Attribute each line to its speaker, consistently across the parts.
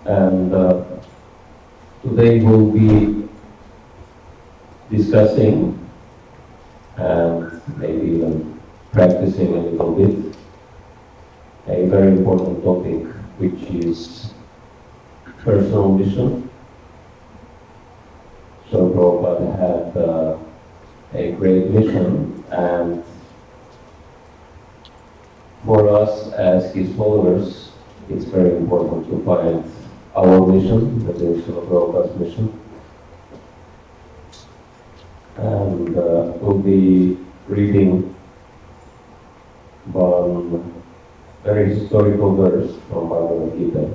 Speaker 1: And today we'll be discussing and maybe even practicing a little bit a very important topic, which is personal mission. So Prabhupada had a great mission, and for us as his followers, it's very important to find our mission, the mission of Prabhupada's mission. And we'll be reading one very historical verse from Bhagavad Gita,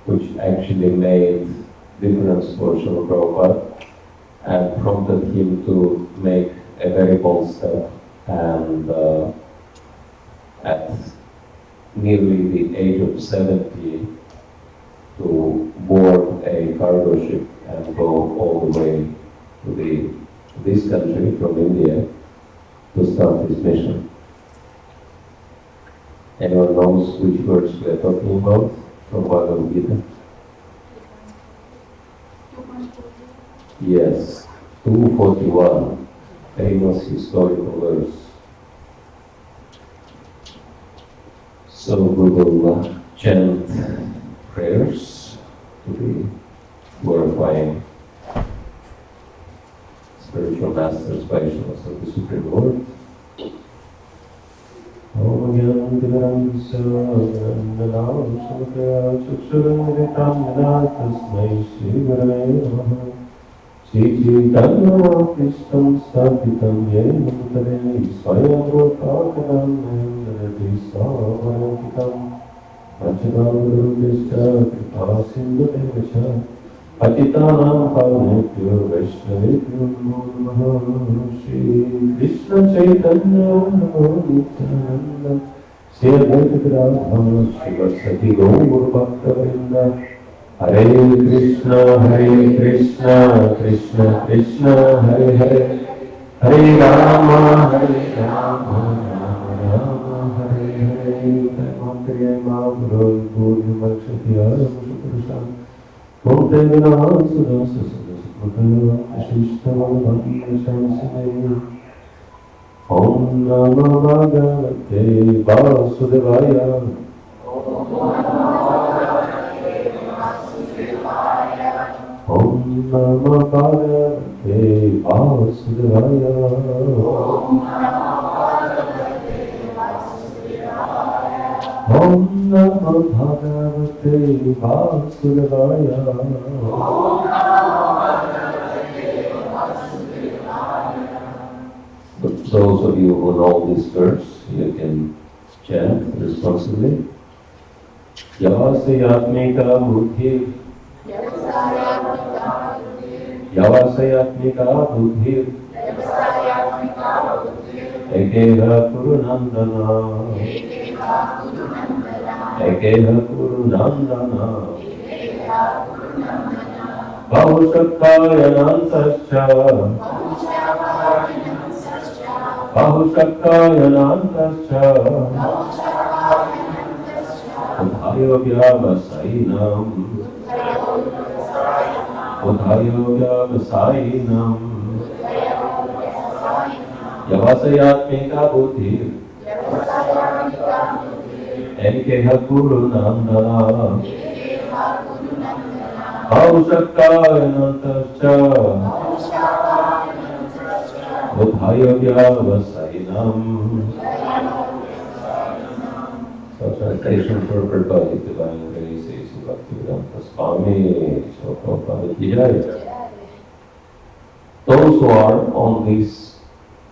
Speaker 1: which actually made difference for Srila Prabhupada and prompted him to make a very bold step, and at nearly the age of 70 to board a cargo ship and go all the way to this country from India to start his mission. Anyone knows which verse we are talking about from Bhagavad Gita? Yes, 241, famous historical verse. So we will chant prayers to be glorifying spiritual masters, Vaishnavas of the Supreme Lord. Om Gyan Divaram Sarvam Nanam Samakaya Chakshuranitam Nana Tasmai Shri Gurave Namaha Shri Chaitanya Krishtam Sthapitam Yena Bhutale Swayam Rupakanam Nandati Savayankitam Vachadam Gurudishta Kripa Sindhu Devacha Patitanam Pavanebhyo Vaishnavebhyo Namo Namaha Shri Krishna Chaitanya Nityananda Shri Advaita Gadadhara Srivasati Gaur Bhakta-vrinda Hare Krishna, Krishna Krishna, Hare Hare Hare Rama, Rama Rama, Hare Hare Taimantariya Mahaprabhu Purnimakshatiya Ramasupurusam Om Tevinam Sudasa Sudasa Ashishtam Bhakti Shansine Om Namo Bhagavate Vasudevaya Om Namo Bhagavate Vasudevaya Om Namo Bhagavate Vasudevaya Those of you who know this verse, you can chant responsibly. Yavasayatmika buddhi Yavasayatmika buddhi Ekeha Kurunandana Ekeha Kurunandana Bahushakkayanantascha Bahushakkayanantascha Udhayo vyavasainam Udhayo vyavasainam Yavasayatmika buddhi Ekeha Kurunandana Bahushakkayanantascha Udhayo vyavasainam. So translation for everybody, divine grace is Bhakti Swami, so Prabhupada Ki Jai. Those who are on this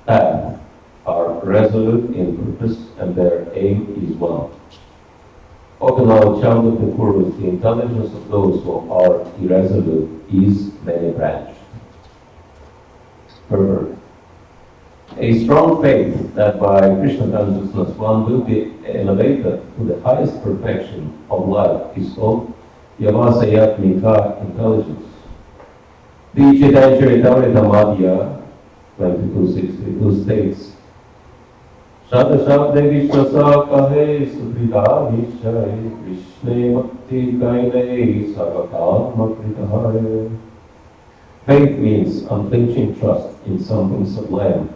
Speaker 1: path are resolute in purpose and their aim is one. Okanal Chandra Purus, the intelligence of those who are irresolute is many branched. Pervert. A strong faith that by Krishna consciousness one will be elevated to the highest perfection of life is called Yavasayatmika intelligence. The Chaitanya Charitamrita Madhya 2262 states, Shadashabde Vishwasa kahe Sukrita Nishchai Krishne Bhakti kaine Sarvakatma Kritahare. Faith means unflinching trust in something sublime.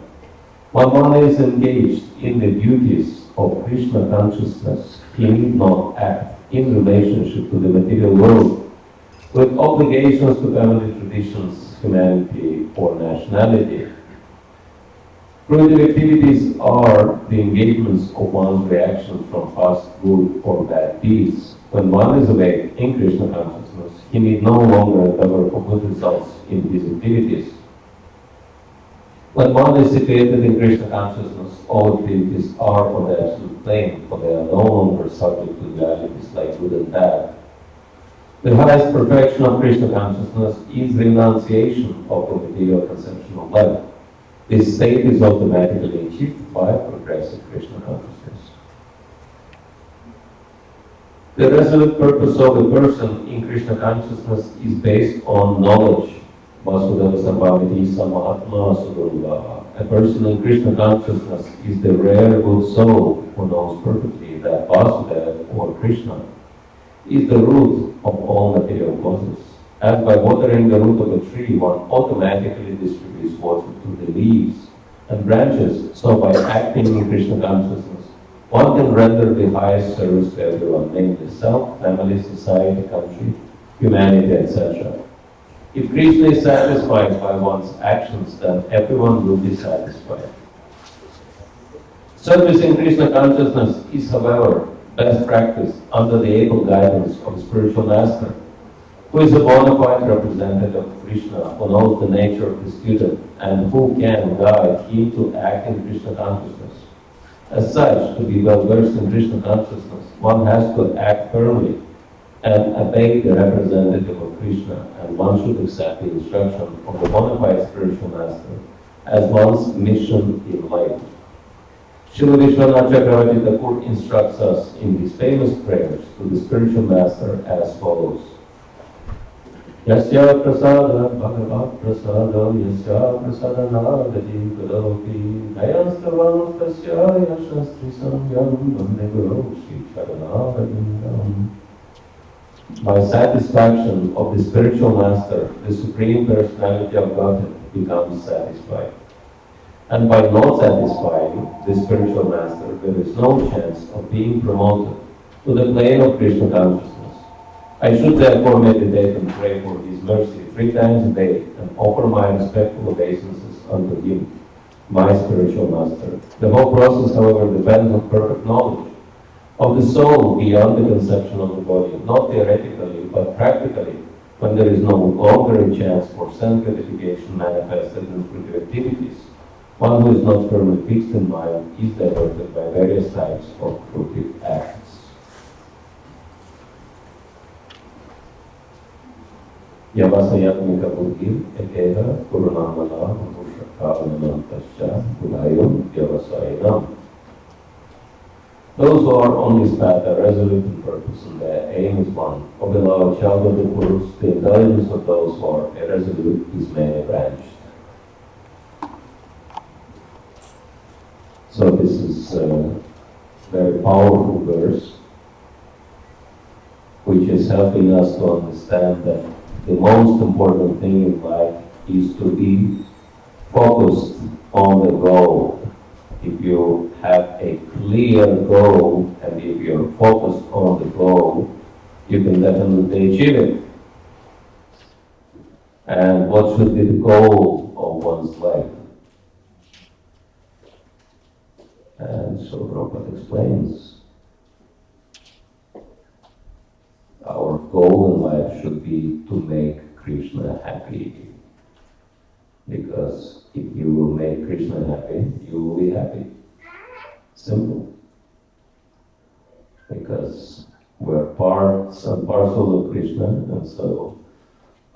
Speaker 1: When one is engaged in the duties of Krishna consciousness, he need not act in relationship to the material world with obligations to family traditions, humanity, or nationality. Fruitive activities are the engagements of one's reactions from past good or bad deeds. When one is awake in Krishna consciousness, he need no longer endeavor for good results in these activities. When one is situated in Krishna consciousness, all activities are for the absolute plane, for they are no longer subject to realities like good and bad. The highest perfection of Krishna consciousness is renunciation of the material conception of life. This state is automatically achieved by progressive Krishna consciousness. The resolute purpose of a person in Krishna consciousness is based on knowledge. Vasudeva Sarvamiti Samahatma Sudurva. A person in Krishna consciousness is the rare good soul who knows perfectly that Vasudeva, or Krishna, is the root of all material causes. As by watering the root of a tree, one automatically distributes water to the leaves and branches, so by acting in Krishna consciousness, one can render the highest service to everyone, namely self, family, society, country, humanity, etc. If Krishna is satisfied by one's actions, then everyone will be satisfied. Service in Krishna consciousness is, however, best practice under the able guidance of a spiritual master, who is a bona fide representative of Krishna, who knows the nature of the student, and who can guide him to act in Krishna consciousness. As such, to be well versed in Krishna consciousness, one has to act firmly and obey the representative of Krishna, and one should accept the instruction of the bona fide spiritual master as one's mission in life. Srila Vishwanath Chakravarti Thakur instructs us in these famous prayers to the spiritual master as follows. Yasya prasada bhagavat prasada yasya prasada nagati karopi nayastavam tasya yashastri samyam vande guru shri charanavindam. By satisfaction of the spiritual master, the Supreme Personality of Godhead becomes satisfied. And by not satisfying the spiritual master, there is no chance of being promoted to the plane of Krishna consciousness. I should therefore meditate and pray for His mercy 3 times a day and offer my respectful obeisances unto Him, my spiritual master. The whole process, however, depends on perfect knowledge of the soul beyond the conception of the body, not theoretically, but practically, when there is no longer a chance for sense gratification manifested in spiritual activities. One who is not firmly fixed in mind is diverted by various types of fruitive acts. Yavasayatmika buddhi ekeva kurunamala mushakavanantascha budayam yavasayana. Those who are on this path are resolute in purpose, and their aim is one. O beloved child of the Purus, the intelligence of those who are irresolute is many branched. So this is a very powerful verse, which is helping us to understand that the most important thing in life is to be focused on the goal. If you have a clear goal, and if you're focused on the goal, you can definitely achieve it. And what should be the goal of one's life? And so Prabhupada explains, our goal in life should be to make Krishna happy. Because if you will make Krishna happy, you will be happy. Simple. Because we're parts and parcel of Krishna, and so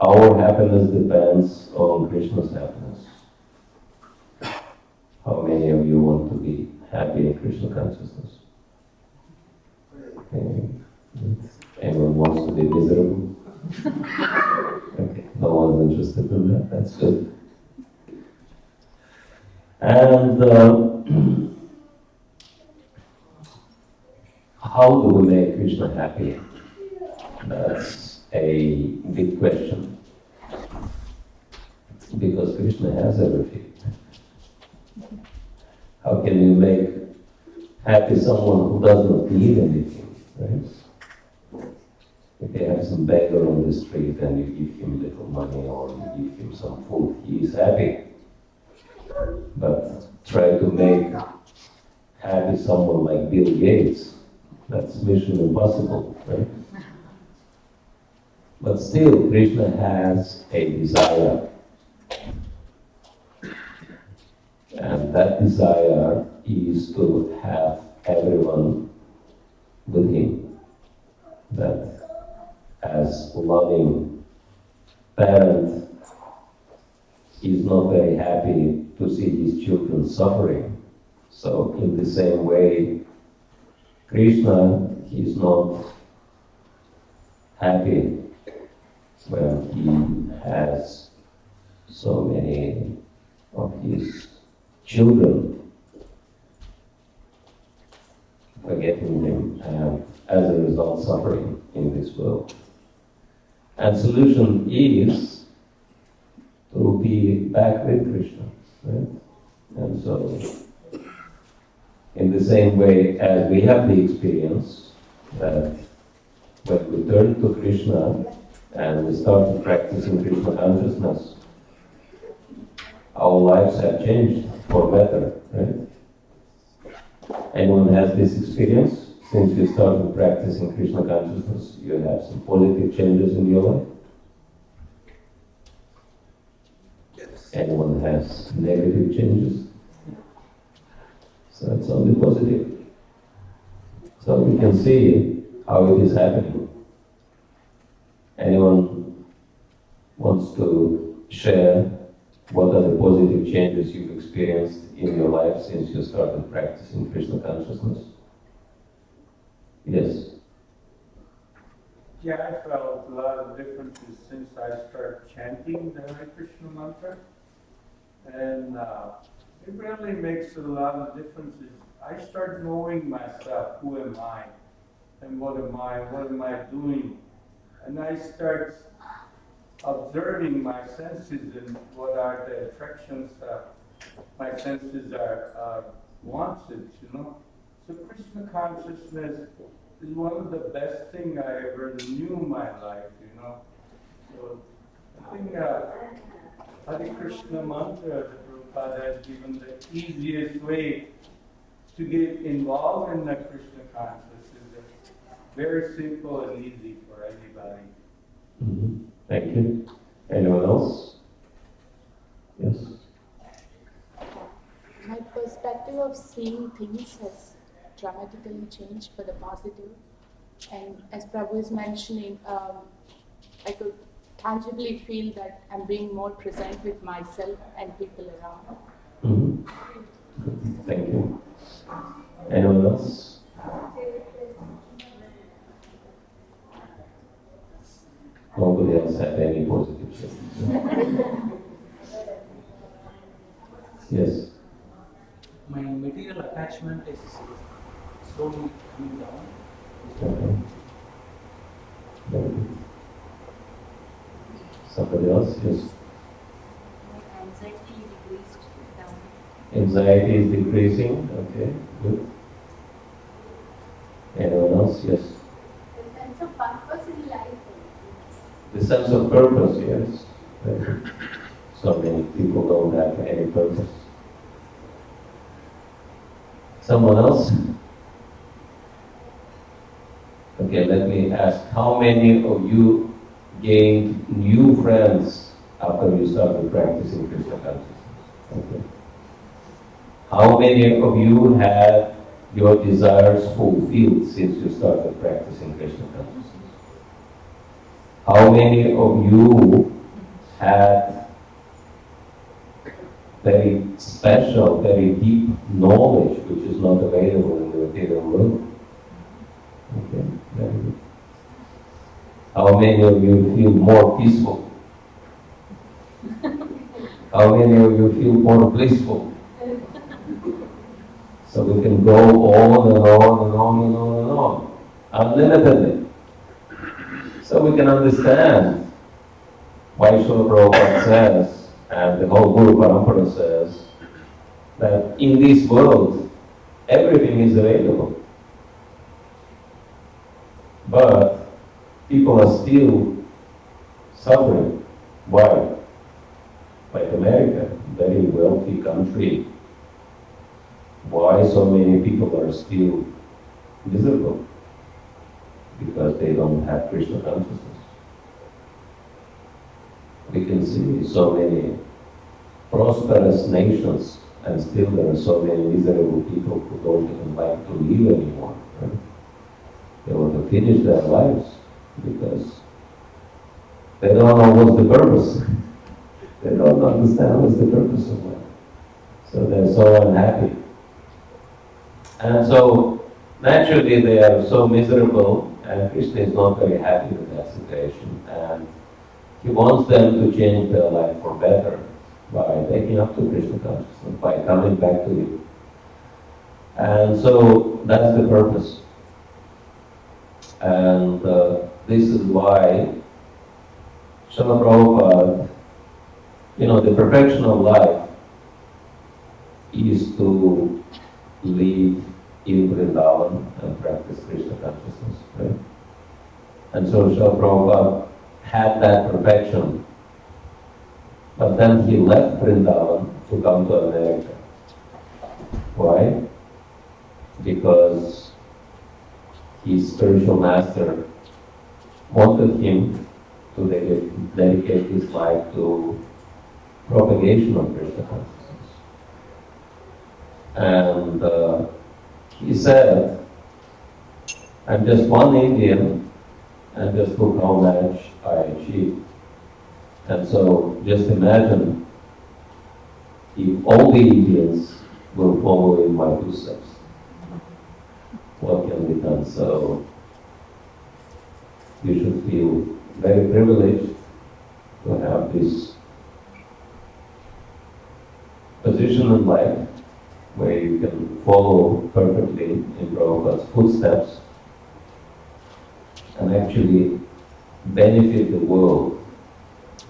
Speaker 1: our happiness depends on Krishna's happiness. How many of you want to be happy in Krishna consciousness? Okay. Anyone wants to be miserable? Okay, no one's interested in that. That's good. And how do we make Krishna happy? That's a big question. Because Krishna has everything. How can you make happy someone who does not need anything, right? If you have some beggar on the street and you give him little money or you give him some food, he is happy. But try to make happy someone like Bill Gates, that's mission impossible, right? But still, Krishna has a desire. And that desire is to have everyone with him. That as loving parent is not very happy to see his children suffering. So in the same way, Krishna is not happy when he has so many of his children forgetting him and as a result suffering in this world. And solution is to be back with Krishna, right? And so in the same way as we have the experience that when we turn to Krishna and we start practicing Krishna consciousness, our lives have changed for better, right? Anyone has this experience? Since you started practicing Krishna consciousness, you have some positive changes in your life? Yes. Anyone has negative changes? So it's only positive. So we can see how it is happening. Anyone wants to share what are the positive changes you've experienced in your life since you started practicing Krishna consciousness? Yes.
Speaker 2: Yeah, I felt a lot of differences since I started chanting the Hare Krishna mantra. And it really makes a lot of differences. I start knowing myself, who am I? And what am I doing? And I start observing my senses and what are the attractions my senses are wanted, So Krishna consciousness is one of the best things I ever knew in my life, So I think Hare Krishna mantra, Prabhupada has given the easiest way to get involved in the Krishna consciousness. It's very simple and easy for anybody.
Speaker 1: Mm-hmm. Thank you. Anyone else? Yes?
Speaker 3: My perspective of seeing things has dramatically changed for the positive. And as Prabhu is mentioning, I could tangibly feel that I'm being more present with myself and people around.
Speaker 1: Mm-hmm. Thank you. Anyone else? Nobody else had any positive changes. Yes.
Speaker 4: My material attachment is slowly coming down.
Speaker 1: Okay. Very good. Somebody else? Yes.
Speaker 5: My anxiety decreased down.
Speaker 1: Anxiety is decreasing. Okay, good. Anyone else? Yes.
Speaker 5: The sense of purpose in life.
Speaker 1: The sense of purpose, yes. Very good. So many people don't have any purpose. Someone else? Okay, let me ask, how many of you gained new friends after you started practicing Krishna consciousness? Okay. How many of you had your desires fulfilled since you started practicing Krishna consciousness? How many of you had very special, very deep knowledge which is not available in the material world? Okay, very good. How many of you feel more peaceful? How many of you feel more blissful? So we can go on and on and on and on and on, unlimitedly. So we can understand why Srila Prabhupada says, and the whole Guru Parampara says, that in this world, everything is available. But people are still suffering. Why? Like America, very wealthy country. Why so many people are still miserable? Because they don't have Krishna consciousness. We can see so many prosperous nations, and still there are so many miserable people who don't even like to live anymore. Right? They want to finish their lives because they don't know what's the purpose. They don't understand what's the purpose of life. So they're so unhappy. And so naturally they are so miserable, and Krishna is not very happy with that situation. And he wants them to change their life for better by taking up to Krishna consciousness, by coming back to him. And so that's the purpose. And this is why Srila Prabhupada, the perfection of life is to live in Vrindavan and practice Krishna consciousness, right? And so Srila Prabhupada had that perfection, but then he left Vrindavan to come to America. Why? Because his spiritual master wanted him to dedicate his life to propagation of Krishna consciousness. And he said, I'm just one Indian, and just look how much I achieved. And so just imagine if all the Indians will follow in my footsteps. What can be done? So you should feel very privileged to have this position in life where you can follow perfectly in Prabhupada's footsteps and actually benefit the world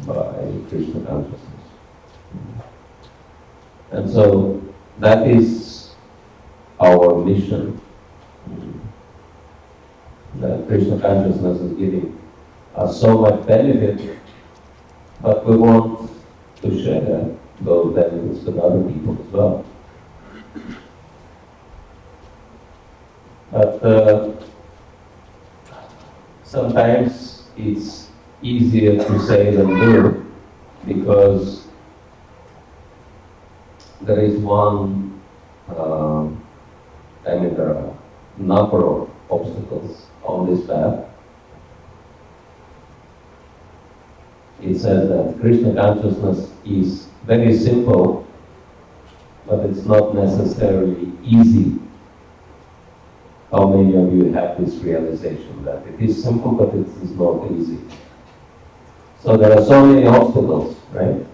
Speaker 1: by Krishna consciousness. And so that is our mission. That Krishna consciousness is giving us so much benefit, but we want to share those benefits with other people as well. But sometimes it's easier to say than do, because there is one, there are a number of obstacles on this path. It says that Krishna consciousness is very simple, but it's not necessarily easy. How many of you have this realization that it is simple, but it is not easy? So there are so many obstacles, right?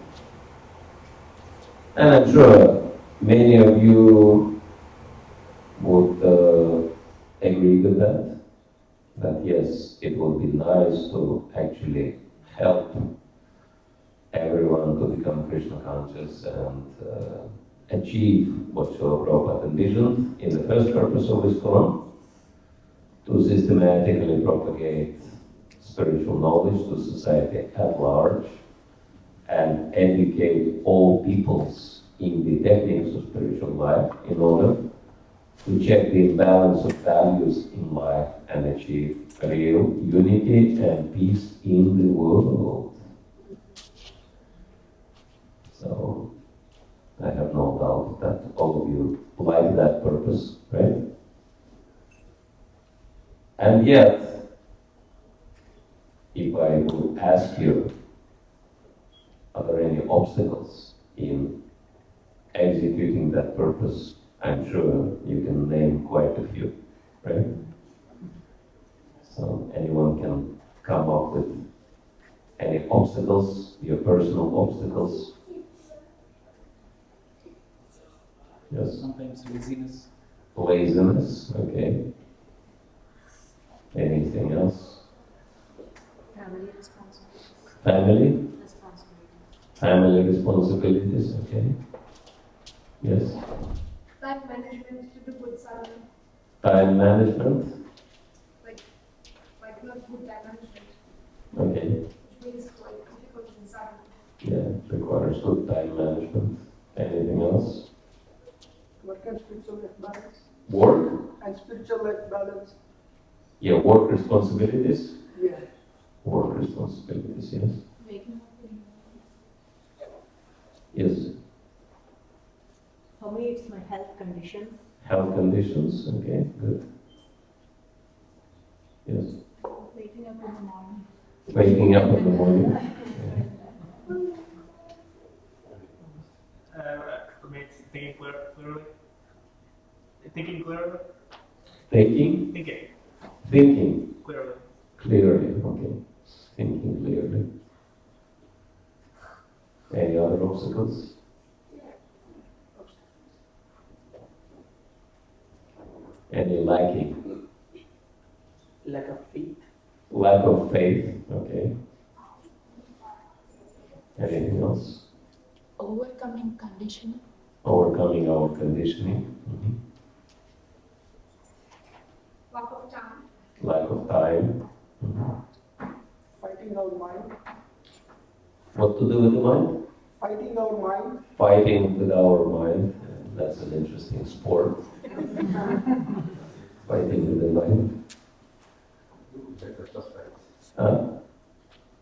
Speaker 1: And I'm sure many of you would agree with that. That yes, it would be nice to actually help everyone to become Krishna conscious and achieve what Srila Prabhupada envisioned in the first purpose of ISKCON, to systematically propagate spiritual knowledge to society at large and educate all peoples in the techniques of spiritual life in order to check the imbalance of values in life and achieve real unity and peace in the world. So, I have no doubt that all of you like that purpose, right? And yet, if I would ask you, are there any obstacles in executing that purpose? I'm sure you can name quite a few, right? So anyone can come up with any obstacles, your personal obstacles? Yes?
Speaker 4: Sometimes laziness.
Speaker 1: Laziness, okay. Anything else?
Speaker 5: Family responsibilities.
Speaker 1: Family?
Speaker 5: Responsibilities.
Speaker 1: Family responsibilities, okay. Yes.
Speaker 6: Time management to do good sadhana,
Speaker 1: Time management,
Speaker 6: like not good time management,
Speaker 1: okay.
Speaker 6: which means like difficulties in sadhana.
Speaker 1: Yeah, it requires good time management. Anything else?
Speaker 7: Work and spiritual life balance.
Speaker 1: Work?
Speaker 7: And spiritual life balance.
Speaker 1: Yeah, work responsibilities?
Speaker 7: Yeah.
Speaker 1: Work responsibilities, yes.
Speaker 5: Waking up in
Speaker 1: Yes.
Speaker 8: For me, it's my health conditions.
Speaker 1: Health conditions, okay, good. Yes.
Speaker 5: waking up in the morning.
Speaker 1: Waking up in the morning.
Speaker 9: For me, it's thinking clearly. Thinking clearly.
Speaker 1: Thinking?
Speaker 9: Thinking
Speaker 1: Thinking
Speaker 9: clearly.
Speaker 1: clearly, okay. Thinking clearly. Any other obstacles? Any lacking?
Speaker 7: Lack of faith.
Speaker 1: Lack of faith, okay. Anything else?
Speaker 3: Overcoming conditioning.
Speaker 1: Overcoming our conditioning.
Speaker 6: Lack of time,
Speaker 1: Lack of time.
Speaker 7: Fighting our mind.
Speaker 1: What to do with the mind?
Speaker 7: Fighting our mind.
Speaker 1: Fighting with our mind. That's an interesting sport. Fighting with the mind.
Speaker 10: That's a tough fight.
Speaker 1: Huh?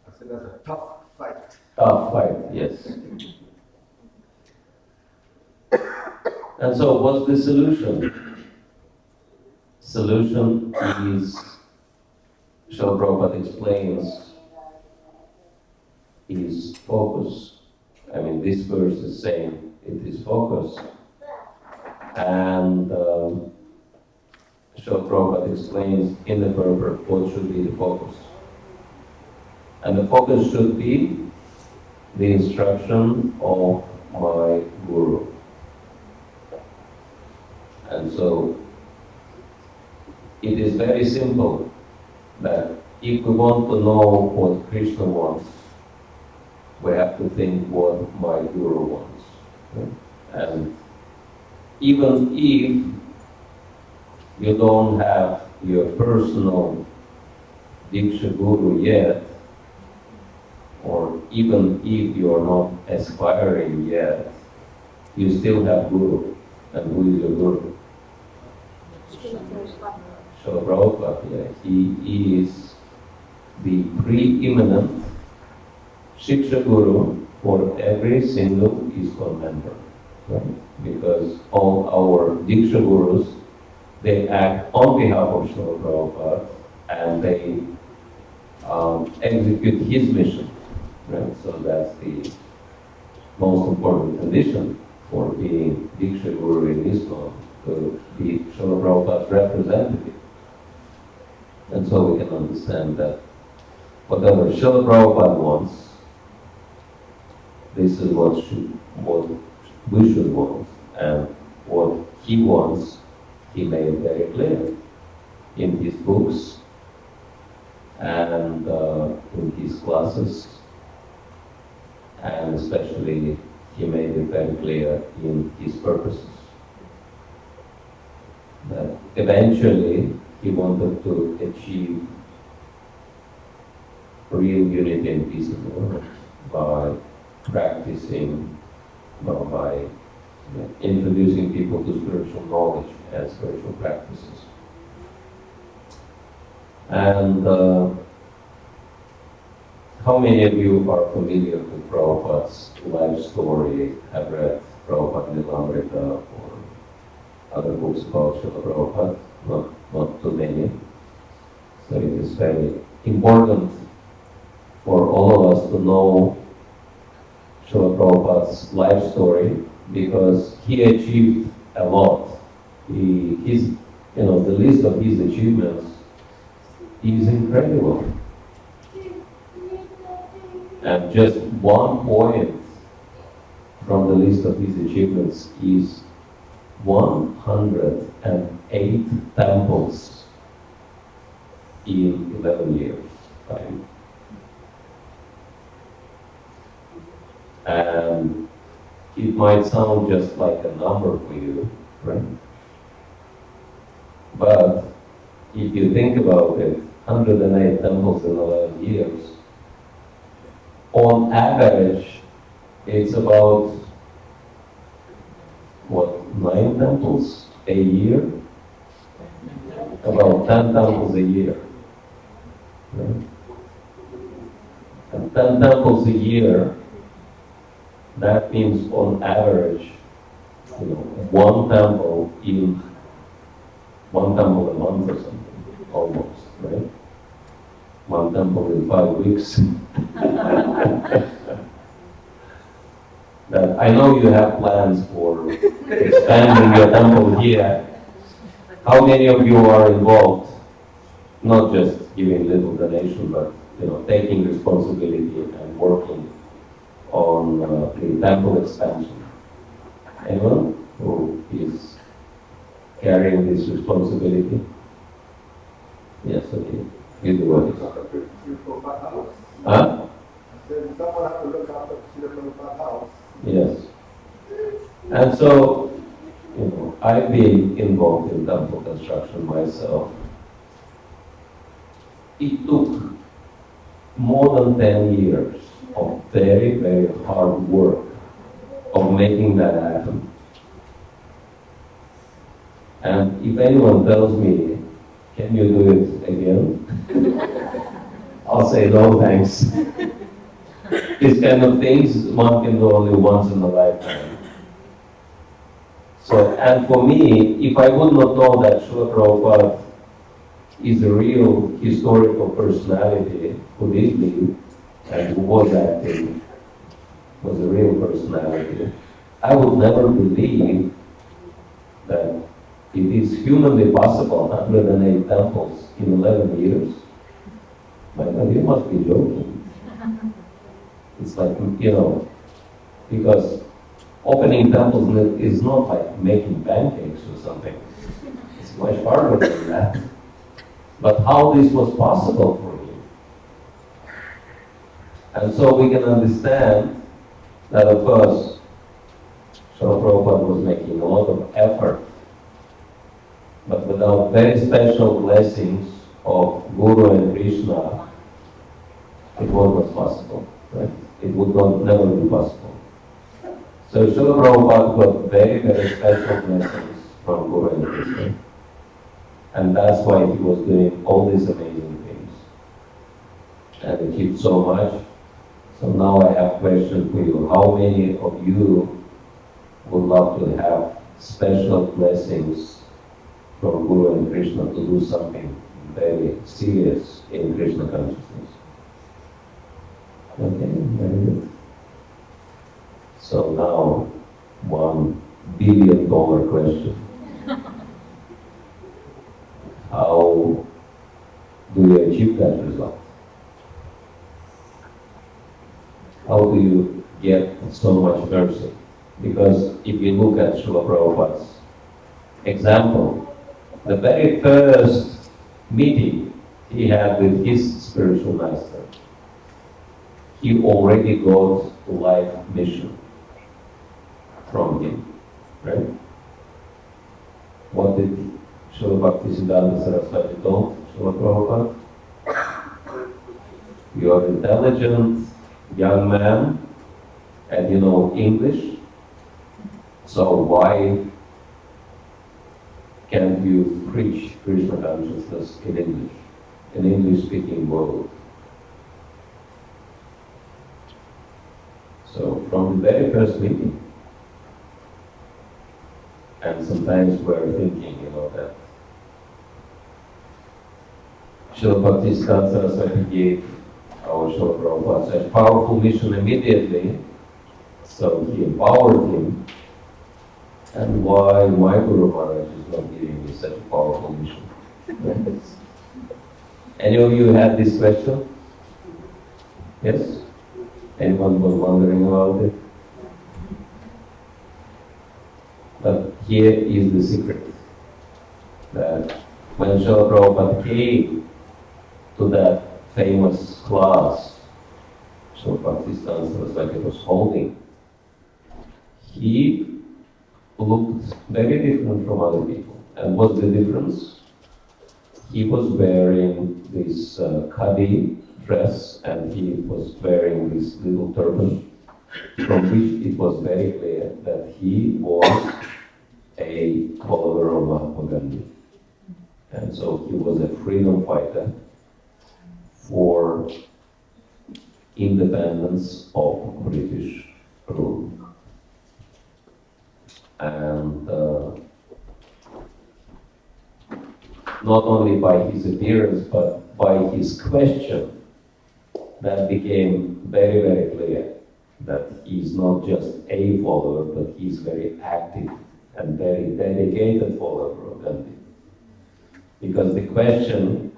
Speaker 10: I said that's a tough fight.
Speaker 1: Tough fight, yes. And so what's the solution? Solution is, Srila Prabhupada explains, is focus. I mean, this verse is saying it is focus. And Srila Prabhupada explains in the purport what should be the focus. And the focus should be the instruction of my Guru. And so, it is very simple that if we want to know what Krishna wants, we have to think what my Guru wants. Right? And even if you don't have your personal Diksha Guru yet, or even if you are not aspiring yet, you still have Guru. And who is your Guru? Srila Prabhupada, yeah, he is the preeminent Shiksha Guru for every single ISKCON member. Right? Because all our Diksha Gurus, they act on behalf of Srila Prabhupada and they execute his mission. Right? So that's the most important condition for being Diksha Guru in ISKCON, to be Srila Prabhupada's representative. And so we can understand that whatever Srila Prabhupada wants, this is what we should want. And what he wants, he made very clear in his books and in his classes, and especially he made it very clear in his purposes. That eventually he wanted to achieve real unity and peace in the world by practicing, by introducing people to spiritual knowledge and spiritual practices. And how many of you are familiar with Prabhupada's life story, have read Prabhupada Lilamrita or other books about Srila Prabhupada? Not too many. So it is very important for all of us to know Srila Prabhupada's life story, because he achieved a lot. The list of his achievements is incredible. And just one point from the list of his achievements is 108 temples in 11 years time. And it might sound just like a number for you, right? But if you think about it, 108 temples in 11 years, on average, it's about, what, 9 temples a year? About 10 temples a year. Right? And 10 temples a year, that means on average, one temple a month or something, almost, right? One temple in 5 weeks. That I know you have plans for expanding your temple here. How many of you are involved? Not just giving little donation, but taking responsibility and working on the temple expansion. Anyone who is carrying this responsibility? Yes, okay. You do it. Huh?
Speaker 10: Someone has to look after Srila Prabhupada's house.
Speaker 1: Yes. And so, I've been involved in temple construction myself. It took more than 10 years of very, very hard work of making that happen. And if anyone tells me, can you do it again? I'll say no thanks. These kind of things one can do only once in a lifetime. So, and for me, if I would not know that Srila Prabhupada is a real historical personality who did live and who was acting, was a real personality, I would never believe that it is humanly possible 108 temples in 11 years. My God, you must be joking. It's like, because opening temples is not like making pancakes or something. It's much harder than that. But how this was possible for him. And so we can understand that, of course, Srila Prabhupada was making a lot of effort, but without very special blessings of Guru and Krishna, it was not possible, right? It would never be possible. So Srila Prabhupada got very, very special blessings from Guru and Krishna. And that's why he was doing all these amazing things. And he achieved so much. So now I have a question for you. How many of you would love to have special blessings from Guru and Krishna to do something very serious in Krishna consciousness? Okay, very good. So now, $1 billion question. How do you achieve that result? How do you get so much mercy? Because if you look at Srila Prabhupada's example, the very first meeting he had with his spiritual master, he already got life mission from him, right? What did Srila Bhakti Siddhanta Saraswati told Srila Prabhupada? You are intelligent young man and you know English, so why can't you preach Krishna consciousness in English, in English-speaking world? So from the very first meeting, and sometimes we're thinking, that Srila Bhakti Siddhanta Saraswati gave our Srila Prabhupada such powerful mission immediately, so he empowered him. And why my Guru Maharaj is not giving me such a powerful mission? Any of you had this question? Yes? Anyone was wondering about it? But here is the secret, that when Srila Prabhupada came to that famous class Srila Bhakti was like it was holding, he looked very different from other people. And what's the difference? He was wearing this khadi dress, and he was wearing this little turban, from which it was very clear that he was a follower of Mahatma Gandhi. And so he was a freedom fighter for independence of British rule. And not only by his appearance, but by his question, that became very, very clear that he's not just a follower, but he's very active and very dedicated follower of Gandhi. Because the question,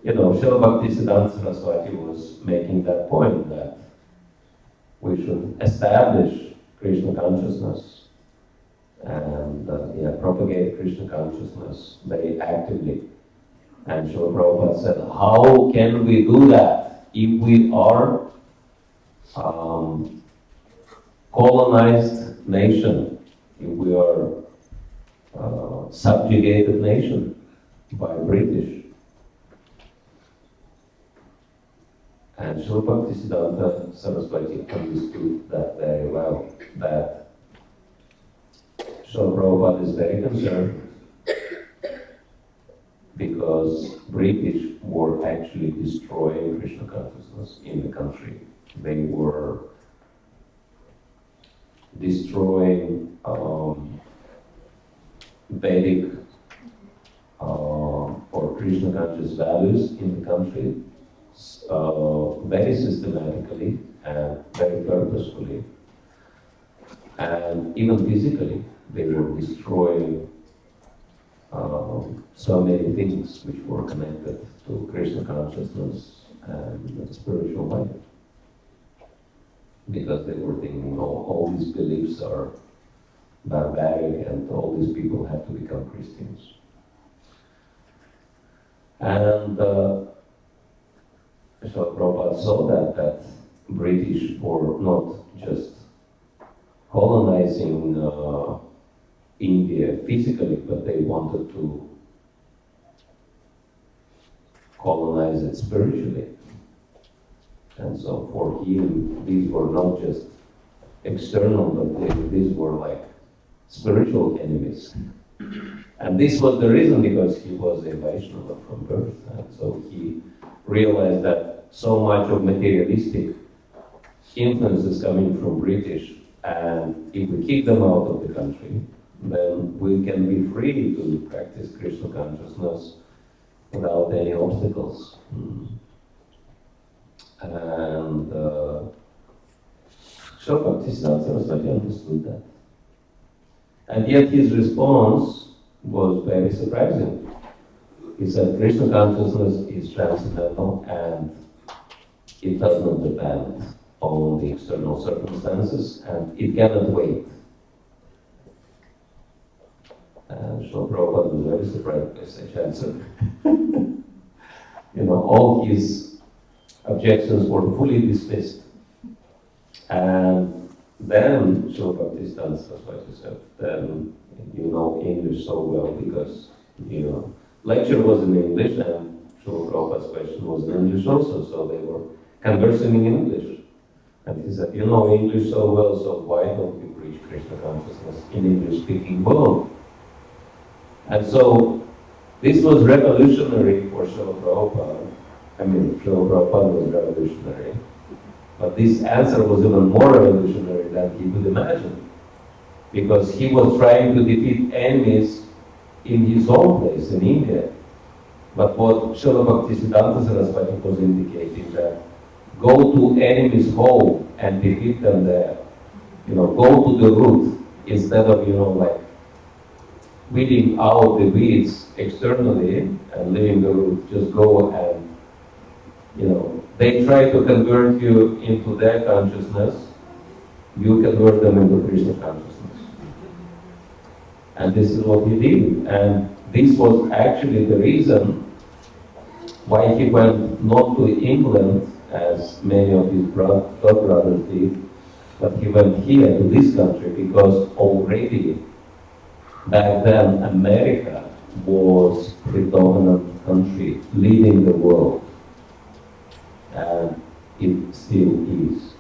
Speaker 1: Srila Bhaktisiddhanta Saraswati was making that point, that we should establish Krishna consciousness and propagate Krishna consciousness very actively. And Srila Prabhupada said, how can we do that if we are colonized nation, if we are subjugated nation by British? And Srila Bhaktisiddhanta Saraswati understood that very well, that Srila Prabhupada is very concerned because British were actually destroying Krishna consciousness in the country. They were destroying Vedic or Krishna conscious values in the country very systematically and very purposefully. And even physically, they were destroying so many things which were connected to Krishna consciousness and the spiritual life. Because they were thinking, all these beliefs are barbaric and all these people have to become Christians. And so Prabhupada saw that British were not just colonizing India physically, but they wanted to colonize it spiritually. And so for him, these were not just external, but these were like spiritual enemies. And this was the reason, because he was a Vaishnava from birth. And so he realized that so much of materialistic influence is coming from British, and if we kick them out of the country, then we can be free to practice Krishna consciousness without any obstacles. And Srila Bhaktisiddhanta Saraswati understood that. And yet his response was very surprising. He said, Krishna consciousness is transcendental and it does not depend on the external circumstances, and it cannot wait. And Srila Prabhupada was very surprised by such answer. All his objections were fully dismissed. And then Srila Bhaktisiddhanta Saraswati said, then you know English so well because, lecture was in English and Srila Prabhupada's question was in English also, so they were conversing in English. And he said, you know English so well, so why don't you preach Krishna consciousness in English-speaking world? And so this was revolutionary for Srila Prabhupada. Srila Prabhupada was revolutionary. But this answer was even more revolutionary than he could imagine. Because he was trying to defeat enemies in his own place, in India. But what Srila Bhaktisiddhanta Saraswati was indicating, that go to enemy's home and defeat them there. Go to the root instead of, weeding out the weeds externally and leaving the root. Just go and, they try to convert you into their consciousness, you convert them into Krishna consciousness. And this is what he did. And this was actually the reason why he went not to England, as many of his brothers did, but he went here to this country because already back then America was predominant country leading the world, and it still is.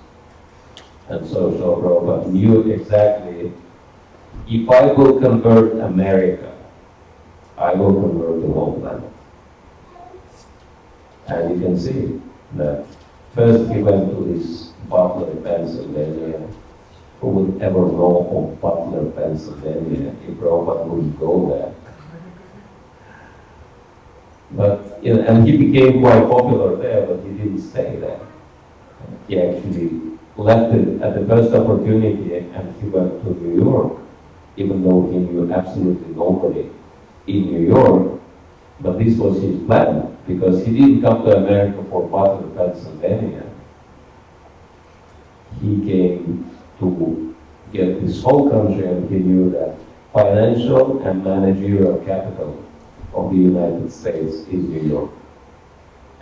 Speaker 1: And so Prabhupada knew exactly, if I will convert America, I will convert the whole planet. And you can see that first he went to this Butler, Pennsylvania. Who would ever know of Butler, Pennsylvania if Prabhupada wouldn't go there? But, and he became quite popular there, but he didn't stay there. He actually left it at the first opportunity and he went to New York, even though he knew absolutely nobody in New York. But this was his plan, because he didn't come to America for Butler, Pennsylvania. He came to get this whole country, and he knew that financial and managerial capital of the United States is New York.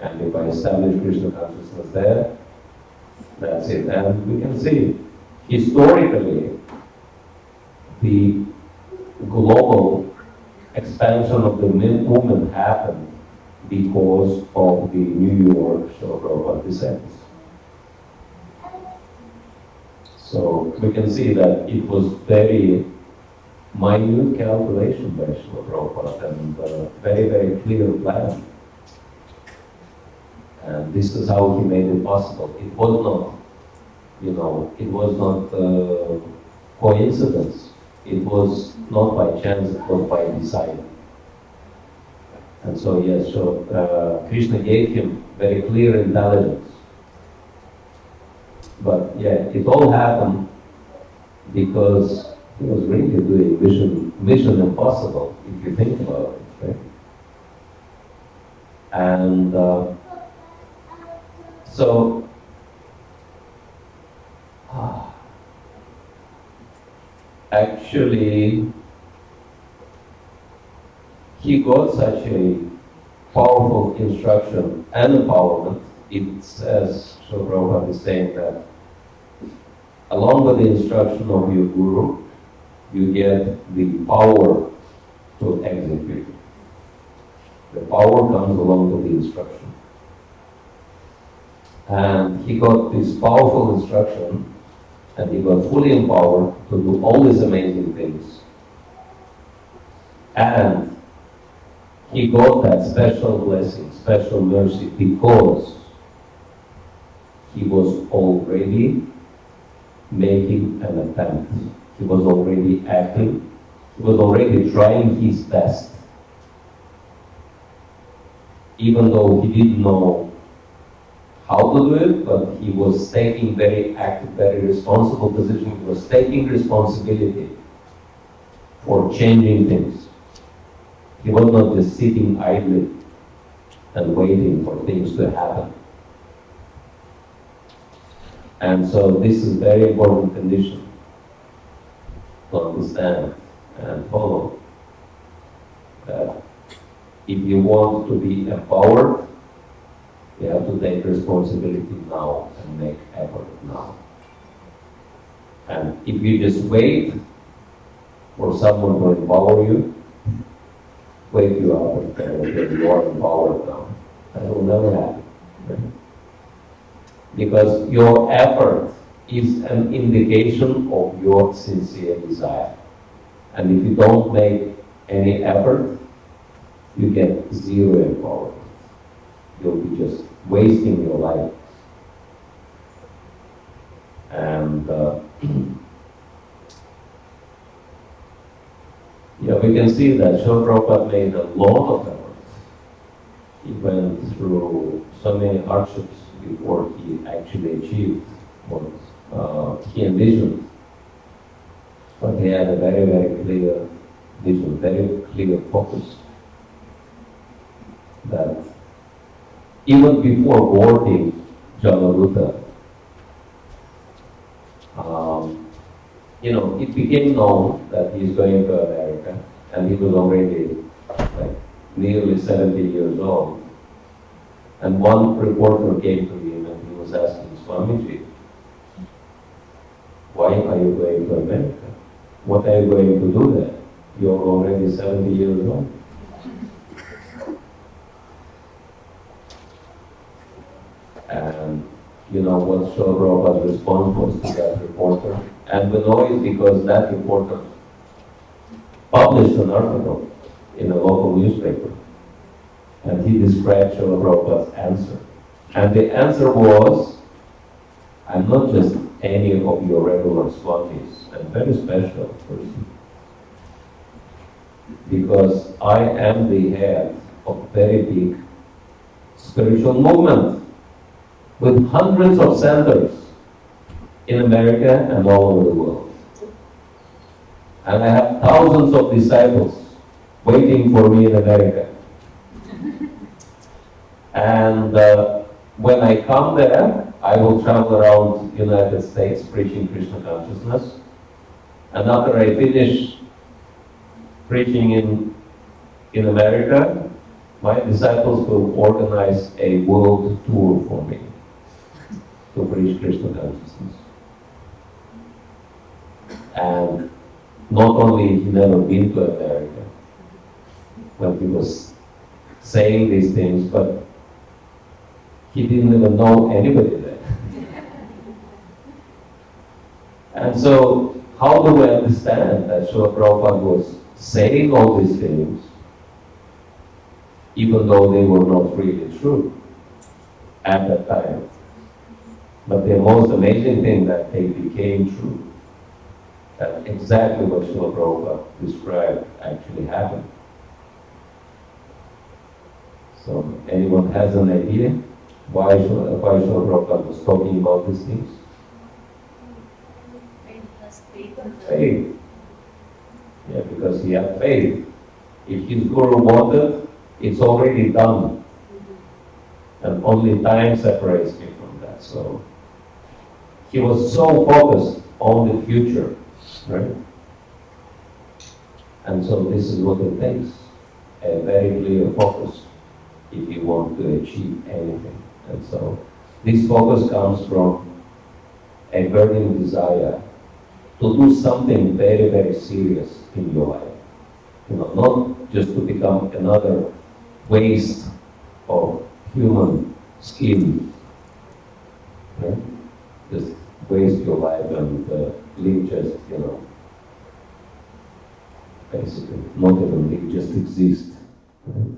Speaker 1: And if I establish Krishna consciousness there, that's it. And we can see, historically, the global expansion of the movement happened because of the New York Prabhupada descents. So we can see that it was very minute calculation by Srila Prabhupada and very, very clear plan. And this is how he made it possible. It was not, it was not coincidence. It was not by chance, it was by design. And so yes, so Krishna gave him very clear intelligence. But yeah, it all happened because he was really doing mission impossible, if you think about it, right? And so actually he got such a powerful instruction and empowerment. It says, so Prabhupada is saying that along with the instruction of your guru, you get the power to execute. The power comes along with the instruction. And he got this powerful instruction, and he got fully empowered to do all these amazing things. And he got that special blessing, special mercy, because he was already making an attempt. He was already acting. He was already trying his best. Even though he didn't know how to do it, but he was taking very active, very responsible position. He was taking responsibility for changing things. He was not just sitting idly and waiting for things to happen. And so this is a very important condition to understand and follow. That if you want to be empowered, you have to take responsibility now and make effort now. And if you just wait for someone to empower you, wake you up and tell you you are empowered now, that will never happen. Right? Because your effort is an indication of your sincere desire. And if you don't make any effort, you get zero empowerment. You'll be just wasting your life. And we can see that Srila Prabhupada made a lot of efforts. He went through so many hardships before he actually achieved what he envisioned. But he had a very, very clear vision, very clear focus. That even before boarding Jalaruta, it became known that he is going to America. America, and he was already like nearly 70 years old. And one reporter came to him and he was asking, Swamiji, why are you going to America? What are you going to do there? You're already 70 years old. And you know what Srila Prabhupada's response was to that reporter? And we know it because that reporter published an article in a local newspaper. And he described Srila Prabhupada's answer. And the answer was, I'm not just any of your regular swamis, I'm very special person. Because I am the head of a very big spiritual movement with hundreds of centers in America and all over the world. And I have thousands of disciples waiting for me in America. And when I come there, I will travel around the United States preaching Krishna consciousness. And after I finish preaching in America, my disciples will organize a world tour for me to preach Krishna consciousness. And not only he never been to America when he was saying these things, but he didn't even know anybody there. And so, how do we understand that Srila Prabhupada was saying all these things, even though they were not really true at that time? But the most amazing thing that they became true, that exactly what Srila Prabhupada described actually happened. So, anyone has an idea why Srila Prabhupada was talking about these things? Faith. Yeah, because he had faith. If his guru wanted, it's already done. And only time separates me from that. So he was so focused on the future, right? And so this is what it takes, a very clear focus if you want to achieve anything. And so this focus comes from a burning desire to do something very, very serious in your life. You know, not just to become another waste of human skin. Right? Just waste your life and live just, basically, not even live, just exist. Right?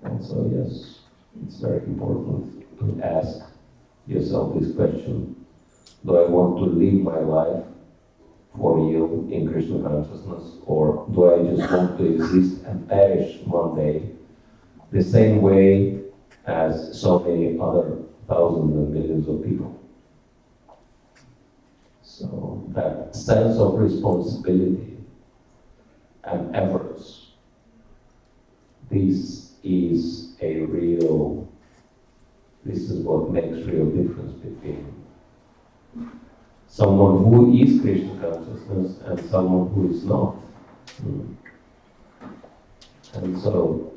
Speaker 1: And so, yes, it's very important to ask yourself this question. Do I want to live my life for you in Krishna consciousness, or do I just want to exist and perish one day the same way as so many other thousands and millions of people? So that sense of responsibility and efforts, this is what makes real difference between someone who is Krishna consciousness and someone who is not. And so,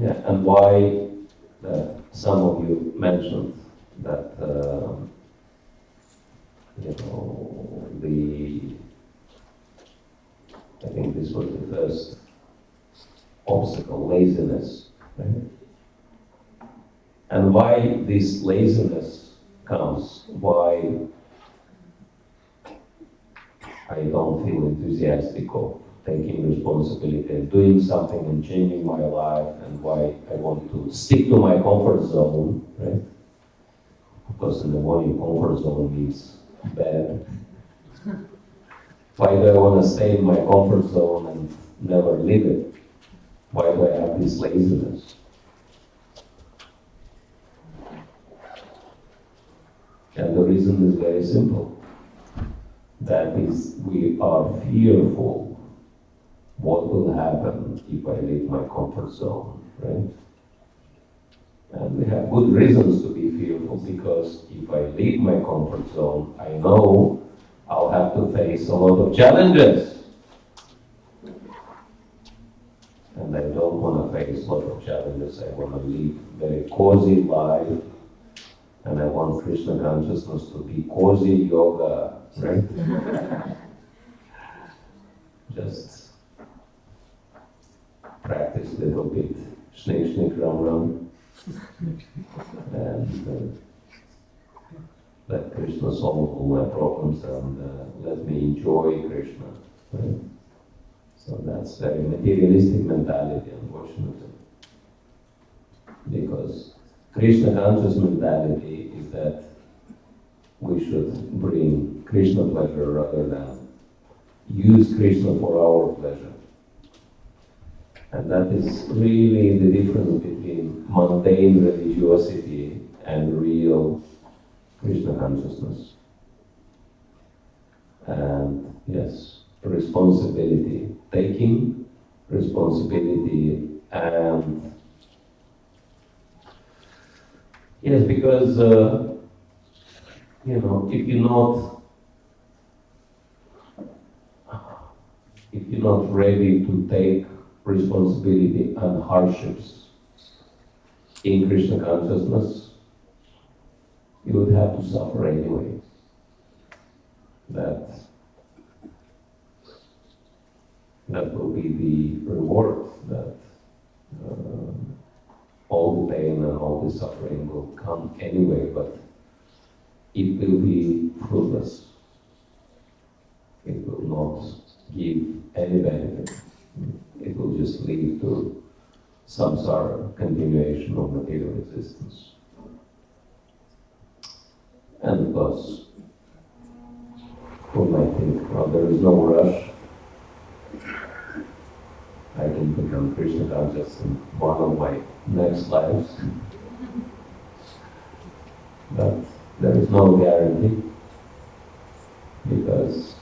Speaker 1: yeah, and why some of you mentioned that, I think this was the first obstacle, laziness, right? And why this laziness comes, why I don't feel enthusiastic of taking responsibility and doing something and changing my life, and why I want to stick to my comfort zone, right? Because in the morning, comfort zone means bad. Why do I want to stay in my comfort zone and never leave it? Why do I have this laziness? And the reason is very simple. That is, we are fearful what will happen if I leave my comfort zone, right? And we have good reasons to be fearful because if I leave my comfort zone, I know I'll have to face a lot of challenges. And I don't want to face a lot of challenges. I want to live very cozy life. And I want Krishna consciousness to be cozy yoga, right? Just practice a little bit, snake, snake, ram, ram. And let Krishna solve all my problems and let me enjoy Krishna, right? So that's very materialistic mentality, unfortunately. Because Krishna conscious mentality is that we should bring Krishna pleasure rather than use Krishna for our pleasure. And that is really the difference between mundane religiosity and real Krishna consciousness. And yes, responsibility, taking responsibility and yes, because if you're not ready to take responsibility and hardships in Krishna consciousness, you would have to suffer anyway. That will be the reward, that all the pain and all the suffering will come anyway, but it will be fruitless. It will not give any benefit. It will just lead to samsara, continuation of material existence. And of course, who might think, well, there is no rush. I can become Krishna conscious in one of my next lives. But there is no guarantee, because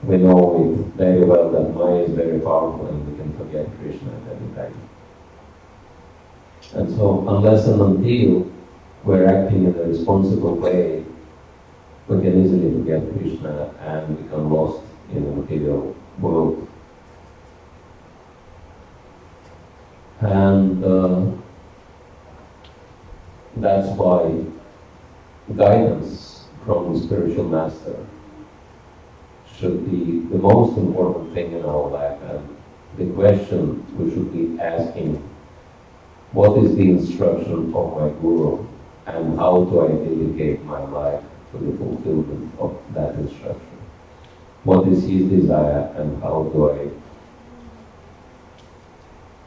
Speaker 1: we know it very well that Maya is very powerful and we can forget Krishna at any time. And so, unless and until we're acting in a responsible way, we can easily forget Krishna and become lost in the material world. And that's why guidance from the spiritual master should be the most important thing in our life, and the question we should be asking, what is the instruction of my Guru, and how do I dedicate my life to the fulfillment of that instruction? What is his desire, and how do I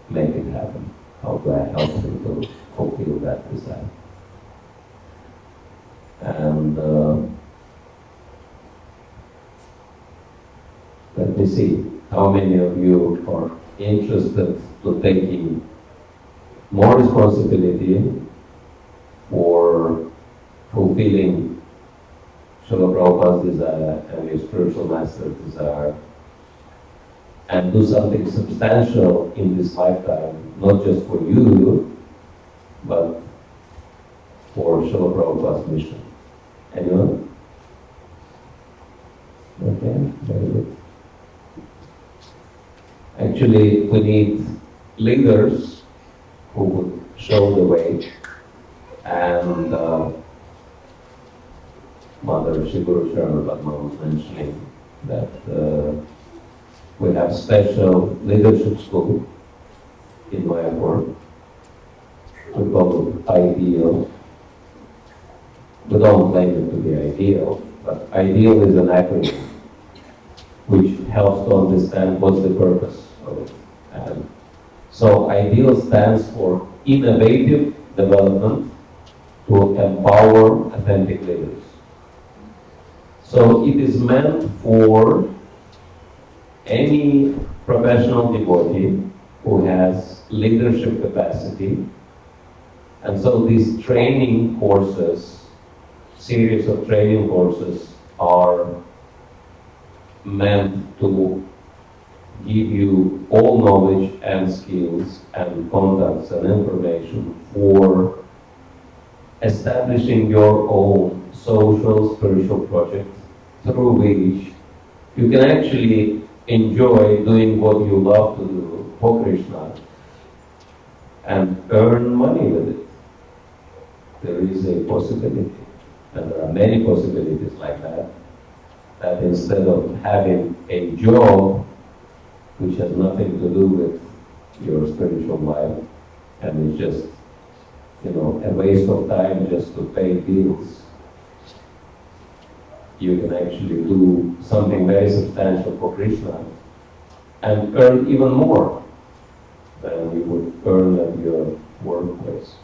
Speaker 1: make it happen? How do I help him to fulfill that desire? And let me see how many of you are interested to taking more responsibility for fulfilling Srila Prabhupada's desire and his spiritual master's desire, and do something substantial in this lifetime, not just for you, but for Srila Prabhupada's mission. Anyone? Okay, very good. Actually, we need leaders who would show the way, and Mother Shri Guru Sharma Padma was mentioning that we have special leadership school in Mayapur. We call it IDEAL. We don't claim it to be ideal, but IDEAL is an acronym which helps to understand what's the purpose of it. And so IDEAL stands for Innovative Development to Empower Authentic Leaders. So it is meant for any professional devotee who has leadership capacity. And so these training courses, series of training courses, are meant to give you all knowledge and skills and contacts and information for establishing your own social, spiritual project through which you can actually enjoy doing what you love to do for Krishna and earn money with it. There is a possibility, and there are many possibilities like that, that instead of having a job which has nothing to do with your spiritual life, and it's just, a waste of time just to pay bills, you can actually do something very substantial for Krishna and earn even more than you would earn at your workplace.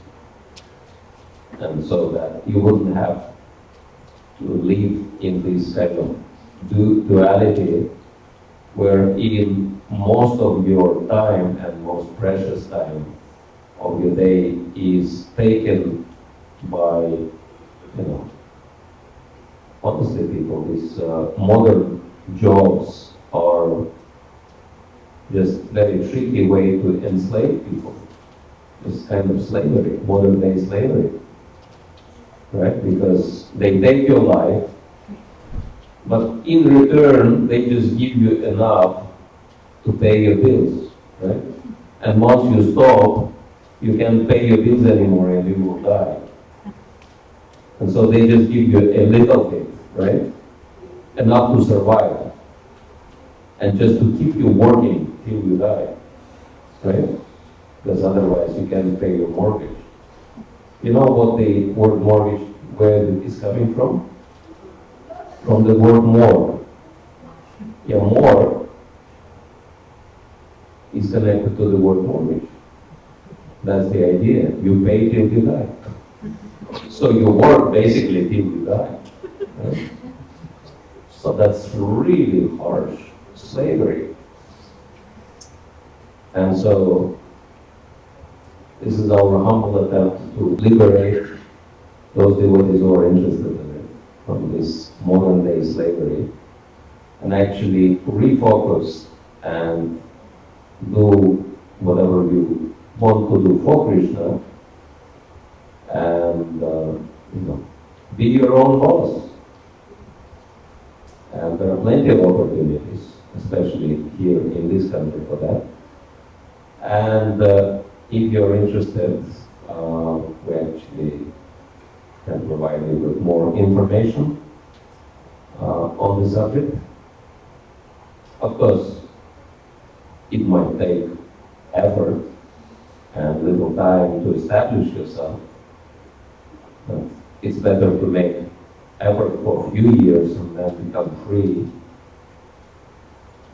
Speaker 1: And so that you wouldn't have to live in this kind of duality wherein most of your time and most precious time of your day is taken by, honestly people, these modern jobs are just very tricky way to enslave people. It's kind of slavery, modern day slavery. Right? Because they take your life, but in return they just give you enough to pay your bills, right? And once you stop, you can't pay your bills anymore and you will die. And so they just give you a little bit, right? Enough to survive. And just to keep you working till you die, right? Because otherwise you can't pay your mortgage. You know what the word mortgage, where it is coming from? From the word more. Yeah, more is connected to the word mortgage. That's the idea. You pay till you die. So you work basically till you die. Right? So that's really harsh slavery. And so this is our humble attempt to liberate those devotees who are interested in it from this modern day slavery and actually refocus and do whatever you want to do for Krishna and be your own boss. And there are plenty of opportunities, especially here in this country for that. And if you're interested, we actually can provide you with more information on the subject. Of course, it might take effort and little time to establish yourself, but it's better to make effort for a few years and then become free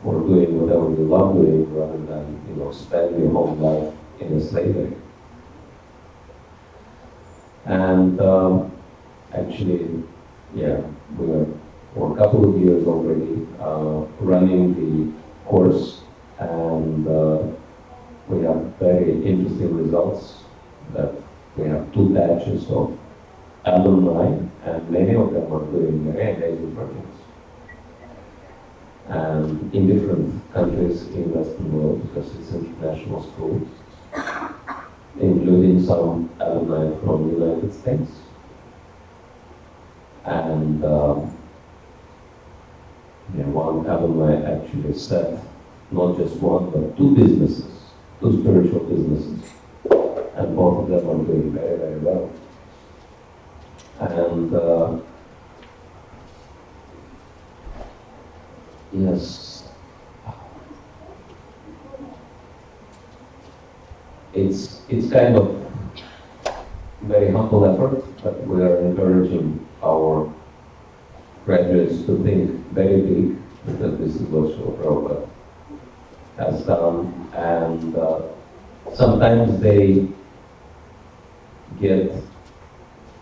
Speaker 1: for doing whatever you love doing rather than spend your whole life in a slavery. And actually, yeah, we are for a couple of years already running the course, and we have very interesting results. That we have 2 batches of alumni, and many of them are doing very amazing projects. And in different countries in Western world, because it's international school, including some alumni from the United States. And one alumni actually set not just one, but 2 businesses, 2 spiritual businesses. And both of them are doing very, very well. And yes, it's kind of very humble effort, but we are encouraging our graduates to think very big, because this is what Srila Prabhupada has done, and sometimes they get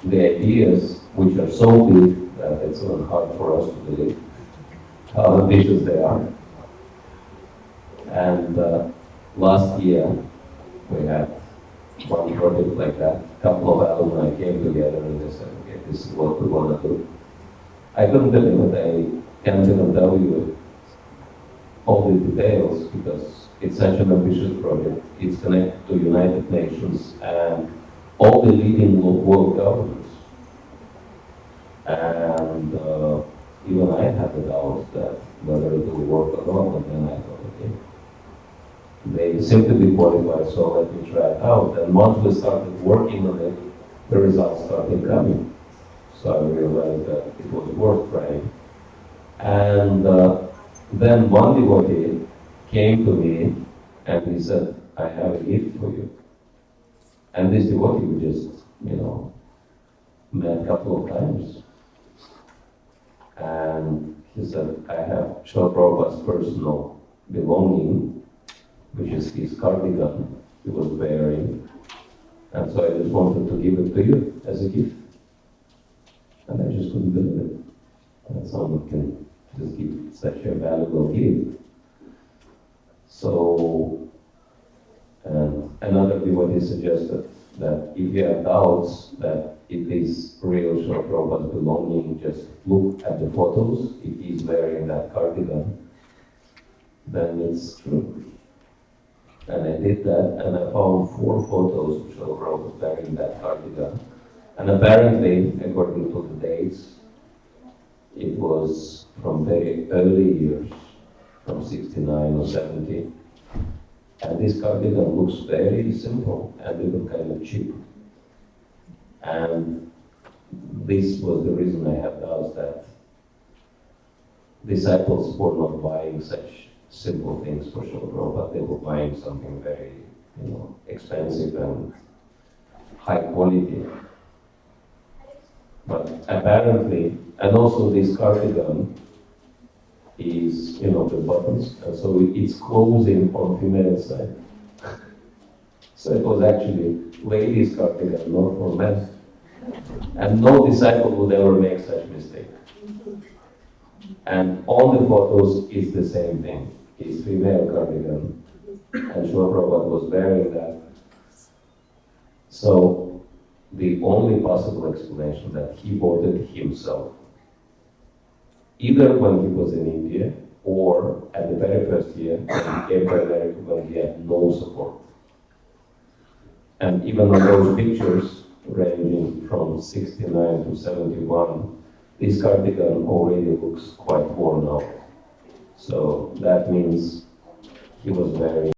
Speaker 1: the ideas which are so big that it's even hard for us to believe how ambitious they are. And last year we had one project like that. A couple of alumni came together and they said, okay, this is what we want to do. I couldn't believe it. I can't even tell you all the details because it's such an ambitious project. It's connected to United Nations, and all the leading world governments. And even I had the doubt that whether it will work or not, but then I thought, okay, they seem to be qualified, so let me try it out. And once we started working on it, the results started coming. So I realized that it was worth trying. And then one devotee came to me and he said, I have a gift for you. And this devotee we just, met a couple of times. And he said, I have Srila Prabhupada's personal belonging, which is his cardigan he was wearing. And so I just wanted to give it to you as a gift. And I just couldn't believe it. That someone can just give such a valuable gift. So, and another devotee suggested that if you have doubts that it is real Srila Prabhupada's belonging, just look at the photos. If he's wearing that cardigan, then it's true. And I did that, and I found 4 photos of Srila Prabhupada wearing that cardigan. And apparently, according to the dates, it was from very early years, from 69 or 70. And this cardigan looks very simple and even kind of cheap. And this was the reason I had doubts that disciples were not buying such simple things for Srila Prabhupada. They were buying something very, expensive and high quality. But apparently, and also this cardigan is, the buttons, and so it's closing on female side. So it was actually ladies' cardigan, not for men. And no disciple would ever make such mistake. And on the photos, it's the same thing. It's female cardigan, and Srila Prabhupada was wearing that. So the only possible explanation that he bought it himself, either when he was in India or at the very first year when he came to America when he had no support. And even on those pictures ranging from 69 to 71, this cardigan already looks quite worn out. So that means he was wearing